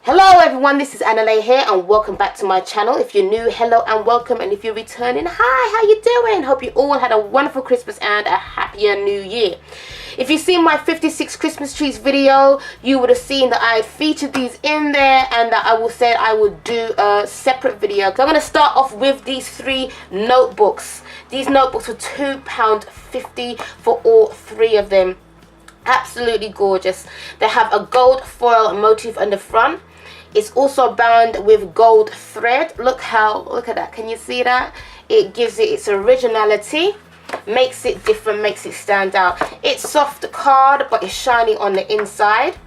Hello everyone, this is Annalay here and welcome back to my channel. If you're new, hello and welcome, and if you're returning, hi, how you doing? Hope you all had a wonderful Christmas and a happier new year. If you've seen my 56 Christmas trees video, you would have seen that I featured these in there and that I would do a separate video. So I'm going to start off with these three notebooks. These notebooks were £2.50 for all three of them. Absolutely gorgeous. They have a gold foil motif on the front. It's also bound with gold thread. Look at that. Can you see that? It gives it its originality, makes it different, makes it stand out. It's soft card, but it's shiny on the inside.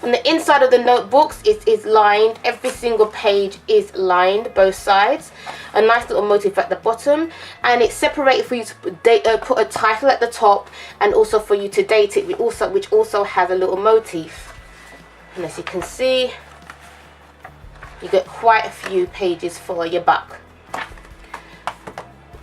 On the inside of the notebooks, it is lined. Every single page is lined, both sides. A nice little motif at the bottom, and it's separated for you to put a title at the top, and also for you to date it, which also has a little motif. And as you can see, you get quite a few pages for your buck.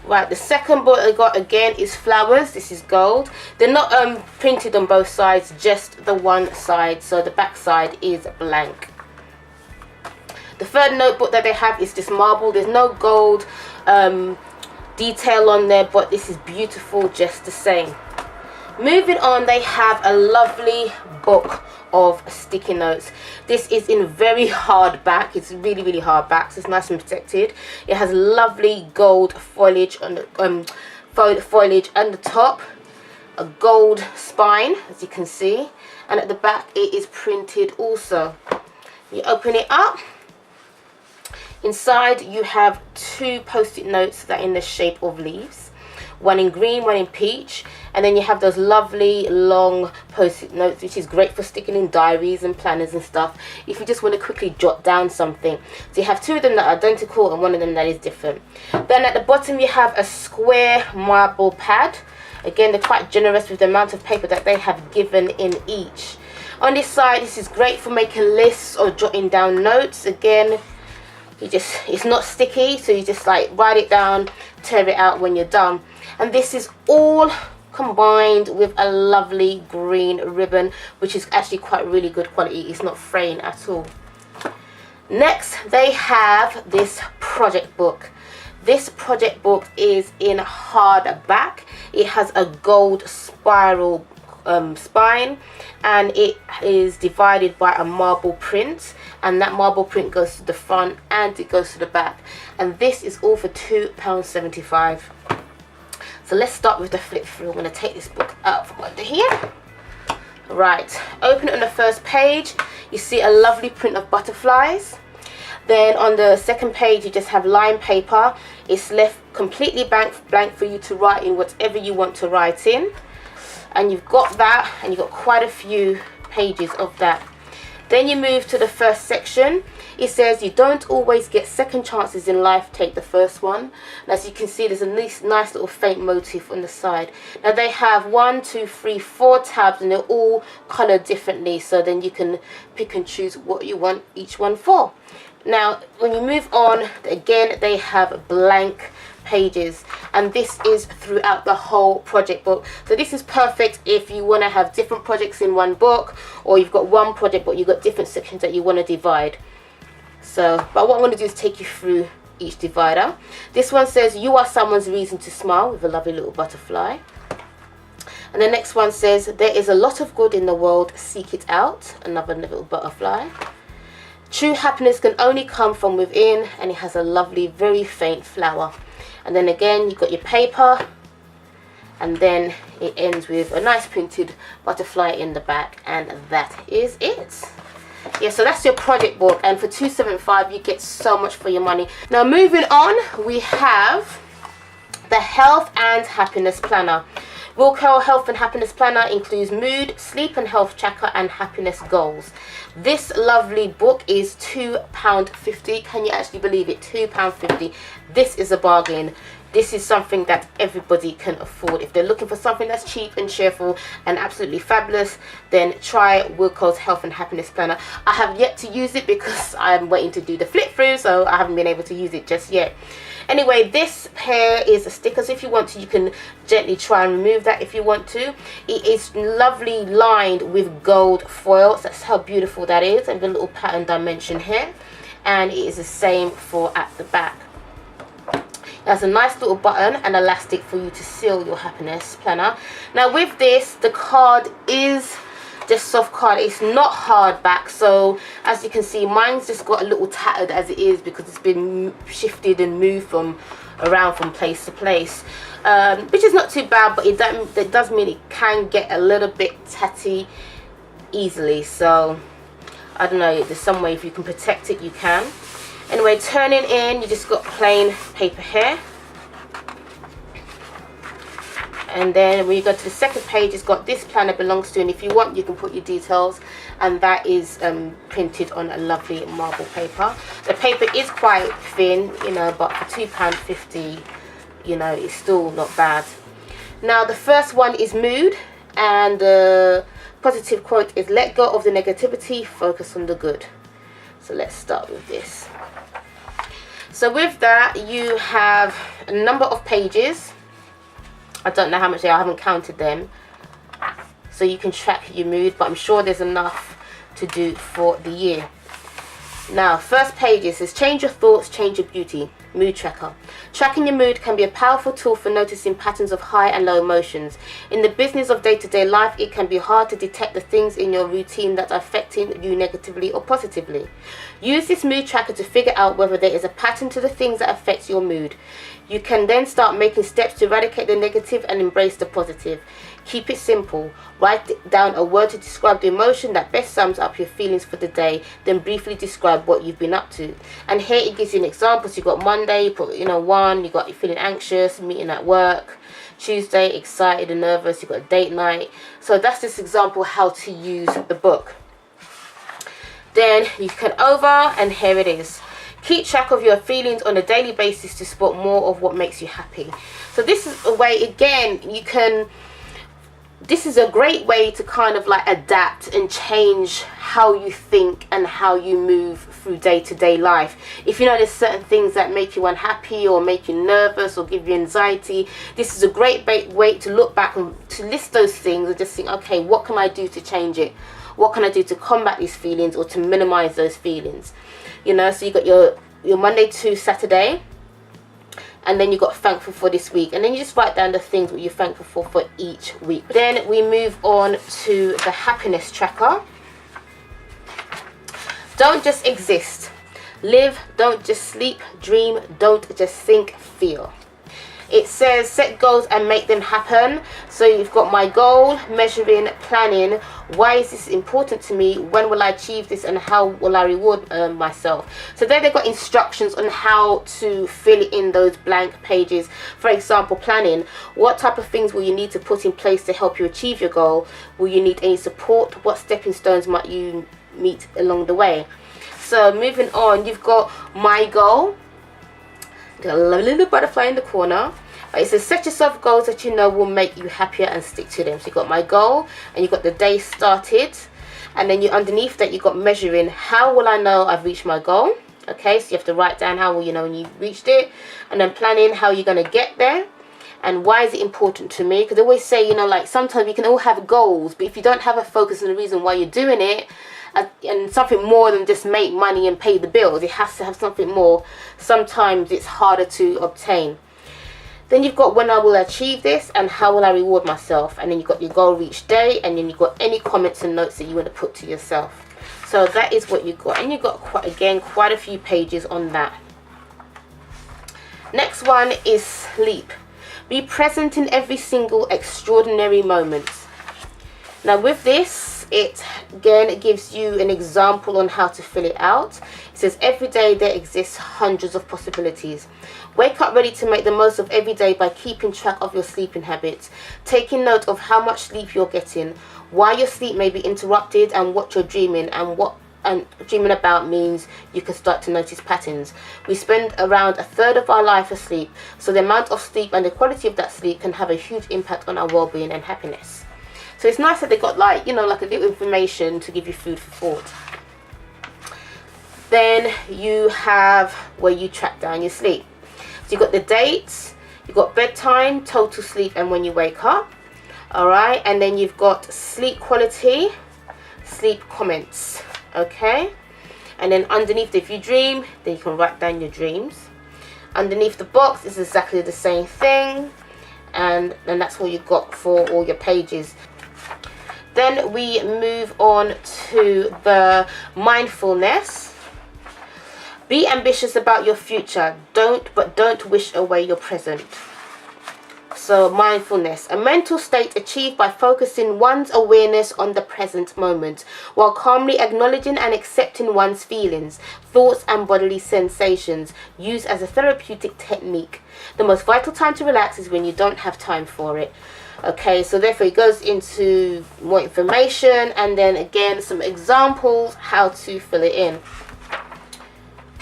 Right, the second book I got again is flowers. This is gold. They're not printed on both sides, just the one side, so the back side is blank. The third notebook that they have is just marble. There's no gold detail on there, but this is beautiful just the same. Moving on, they have a lovely book of sticky notes. This is in very hard back. It's really hard back, so it's nice and protected. It has lovely gold foliage on the foliage on the top, a gold spine, as you can see, and at the back it is printed also. You open it up. Inside you have two post-it notes that are in the shape of leaves, one in green, one in peach, and then you have those lovely long post-it notes, which is great for sticking in diaries and planners and stuff if you just want to quickly jot down something. So you have two of them that are identical and one of them that is different. Then at the bottom you have a square marble pad. Again, they're quite generous with the amount of paper that they have given in each. On this side, this is great for making lists or jotting down notes. Again, it's not sticky, so you just like write it down, tear it out when you're done. And this is all combined with a lovely green ribbon, which is actually quite really good quality. It's not fraying at all. Next, they have this project book. This project book is in hardback. It has a gold spiral spine, and it is divided by a marble print, and that marble print goes to the front and it goes to the back, and this is all for £2.75. So let's start with the flip through. I'm going to take this book out from under here. Right, open it on the first page. You see a lovely print of butterflies. Then on the second page you just have line paper. It's left completely blank for you to write in whatever you want to write in. And you've got that, and you've got quite a few pages of that. Then you move to the first section. It says you don't always get second chances in life, take the first one. And as you can see, there's a nice little faint motif on the side. Now they have 1, 2, 3, 4 tabs, and they're all coloured differently, so then you can pick and choose what you want each one for. Now when you move on, again they have blank pages, and this is throughout the whole project book. So this is perfect if you want to have different projects in one book, or you've got one project but you've got different sections that you want to divide. So, but what I'm going to do is take you through each divider. This one says you are someone's reason to smile, with a lovely little butterfly. And the next one says there is a lot of good in the world, seek it out, another little butterfly. True happiness can only come from within, and it has a lovely very faint flower. And then again you've got your paper, and then it ends with a nice printed butterfly in the back, and that is it. Yeah, so that's your project book, and for £2.75 you get so much for your money. Now moving on, we have the Health and Happiness Planner. Wilko Health and Happiness Planner includes mood, sleep and health tracker, and happiness goals. This lovely book is £2.50. Can you actually believe it? £2.50. This is a bargain. This is something that everybody can afford. If they're looking for something that's cheap and cheerful and absolutely fabulous, then try Wilko's Health and Happiness Planner. I have yet to use it because I'm waiting to do the flip through, so I haven't been able to use it just yet. Anyway, this here is a sticker, so if you want to, you can gently try and remove that if you want to. It is lovely lined with gold foil, so that's how beautiful that is, and the little pattern dimension here. And it is the same for at the back. There's a nice little button and elastic for you to seal your happiness planner. Now with this, the card is just soft card, it's not hardback, so as you can see, mine's just got a little tattered as it is because it's been shifted and moved around from place to place, which is not too bad, but it does mean it can get a little bit tatty easily. So I don't know, there's some way if you can protect it, you can. Anyway, turning in, you just got plain paper here. And then when you go to the second page, it's got this planner belongs to, and if you want, you can put your details, and that is printed on a lovely marble paper. The paper is quite thin, you know, but for £2.50, you know, it's still not bad. Now the first one is mood, and the positive quote is, let go of the negativity, focus on the good. So let's start with this. So with that, you have a number of pages. I don't know how much they are, I haven't counted them, so you can track your mood, but I'm sure there's enough to do for the year. Now, first page says, change your thoughts, change your beauty. Mood tracker. Tracking your mood can be a powerful tool for noticing patterns of high and low emotions. In the business of day-to-day life, it can be hard to detect the things in your routine that are affecting you negatively or positively. Use this mood tracker to figure out whether there is a pattern to the things that affect your mood. You can then start making steps to eradicate the negative and embrace the positive. Keep it simple. Write down a word to describe the emotion that best sums up your feelings for the day, then briefly describe what you've been up to. And here it gives you an example. So you've got Monday, you put, you know, 1, you got you feeling anxious, meeting at work. Tuesday, excited and nervous, you've got a date night. So that's this example how to use the book. Then you can over, and here it is. Keep track of your feelings on a daily basis to spot more of what makes you happy. So this is a way, again, you can, this is a great way to kind of like adapt and change how you think and how you move through day-to-day life. If you know there's certain things that make you unhappy or make you nervous or give you anxiety, this is a great way to look back and to list those things and just think, okay, what can I do to change it? What can I do to combat these feelings or to minimize those feelings? You know, so you got your Monday to Saturday, and then you got thankful for this week, and then you just write down the things that you're thankful for each week. Then we move on to the happiness tracker. Don't just exist. Live, don't just sleep. Dream, don't just think, feel. It says set goals and make them happen. So you've got my goal, measuring, planning. Why is this important to me? When will I achieve this? And how will I reward myself? So there they've got instructions on how to fill in those blank pages. For example, planning. What type of things will you need to put in place to help you achieve your goal? Will you need any support? What stepping stones might you meet along the way? So moving on, you've got my goal. Got a little butterfly in the corner. It says set yourself goals that you know will make you happier and stick to them. So you've got my goal, and you've got the day started, and then you underneath that you've got measuring. How will I know I've reached my goal? Okay, so you have to write down how will you know when you've reached it, and then planning how you're going to get there, and why is it important to me? Because they always say, you know, like sometimes we can all have goals, but if you don't have a focus and a reason why you're doing it, and something more than just make money and pay the bills, it has to have something more. Sometimes it's harder to obtain. Then you've got when I will achieve this and how will I reward myself. And then you've got your goal reach day, and then you've got any comments and notes that you want to put to yourself. So that is what you've got. And you've got, quite a few pages on that. Next one is sleep. Be present in every single extraordinary moment. Now with this, it again gives you an example on how to fill it out. It says every day there exists hundreds of possibilities. Wake up ready to make the most of every day by keeping track of your sleeping habits, taking note of how much sleep you're getting, why your sleep may be interrupted, and what you're dreaming, and dreaming about means you can start to notice patterns. We spend around a third of our life asleep, so the amount of sleep and the quality of that sleep can have a huge impact on our well-being and happiness. So it's nice that they got like, you know, like a little information to give you food for thought. Then you have where you track down your sleep. So you've got the dates, you've got bedtime, total sleep, and when you wake up. Alright, and then you've got sleep quality, sleep comments. Okay, and then underneath, if you dream, then you can write down your dreams. Underneath the box is exactly the same thing, and then that's all you got for all your pages. Then we move on to the mindfulness. Be ambitious about your future. Don't wish away your present. So mindfulness, a mental state achieved by focusing one's awareness on the present moment, while calmly acknowledging and accepting one's feelings, thoughts and bodily sensations, used as a therapeutic technique. The most vital time to relax is when you don't have time for it. Okay, so therefore it goes into more information, and then again some examples how to fill it in.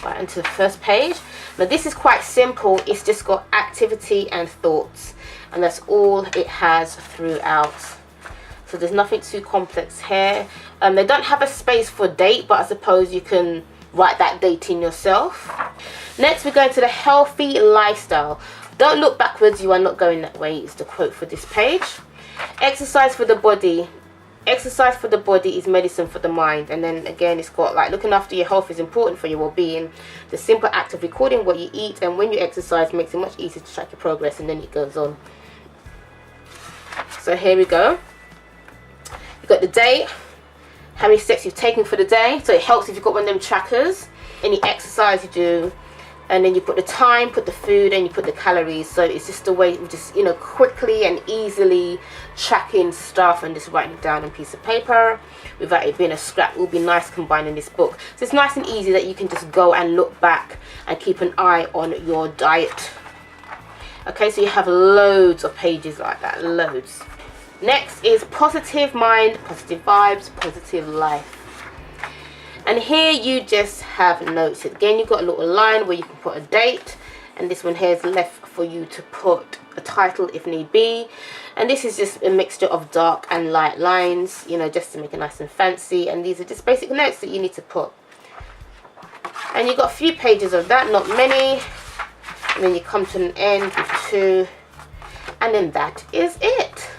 Right, into the first page. Now this is quite simple. It's just got activity and thoughts, and that's all it has throughout. So there's nothing too complex here. They don't have a space for date, but I suppose you can write that date in yourself. Next, we're going to the healthy lifestyle. Don't look backwards, you are not going that way, is the quote for this page. Exercise for the body. Exercise for the body is medicine for the mind. And then again, it's got like looking after your health is important for your well-being. The simple act of recording what you eat and when you exercise makes it much easier to track your progress, and then it goes on. So here we go. You've got the date, how many steps you've taken for the day. So it helps if you've got one of them trackers. Any exercise you do, and then you put the time, put the food, and you put the calories. So it's just a way of just, you know, quickly and easily tracking stuff and just writing it down on a piece of paper without it being a scrap. It will be nice combining this book. So it's nice and easy that you can just go and look back and keep an eye on your diet. Okay, so you have loads of pages like that, loads. Next is positive mind, positive vibes, positive life. And here you just have notes. Again, you've got a little line where you can put a date, and this one here is left for you to put a title if need be. And this is just a mixture of dark and light lines, you know, just to make it nice and fancy. And these are just basic notes that you need to put. And you've got a few pages of that, not many. And then you come to an end with 2, and then that is it.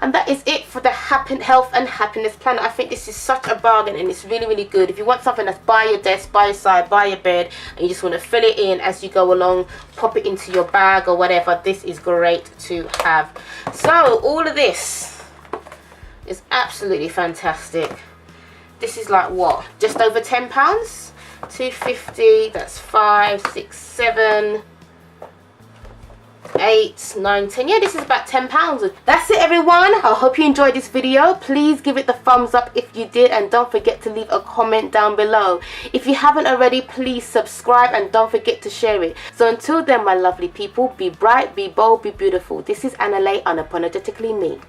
And that is it for the Health and Happiness Planner. I think this is such a bargain, and it's really, really good. If you want something that's by your desk, by your side, by your bed, and you just want to fill it in as you go along, pop it into your bag or whatever, this is great to have. So all of this is absolutely fantastic. This is like what? Just over £10? £2.50, that's 5, 6, 7... 8, 9, 10. Yeah, this is about £10. That's it, everyone. I hope you enjoyed this video. Please give it the thumbs up if you did, and don't forget to leave a comment down below. If you haven't already, please subscribe and don't forget to share it. So until then, my lovely people, be bright, be bold, be beautiful. This is Anna Leigh, unapologetically me.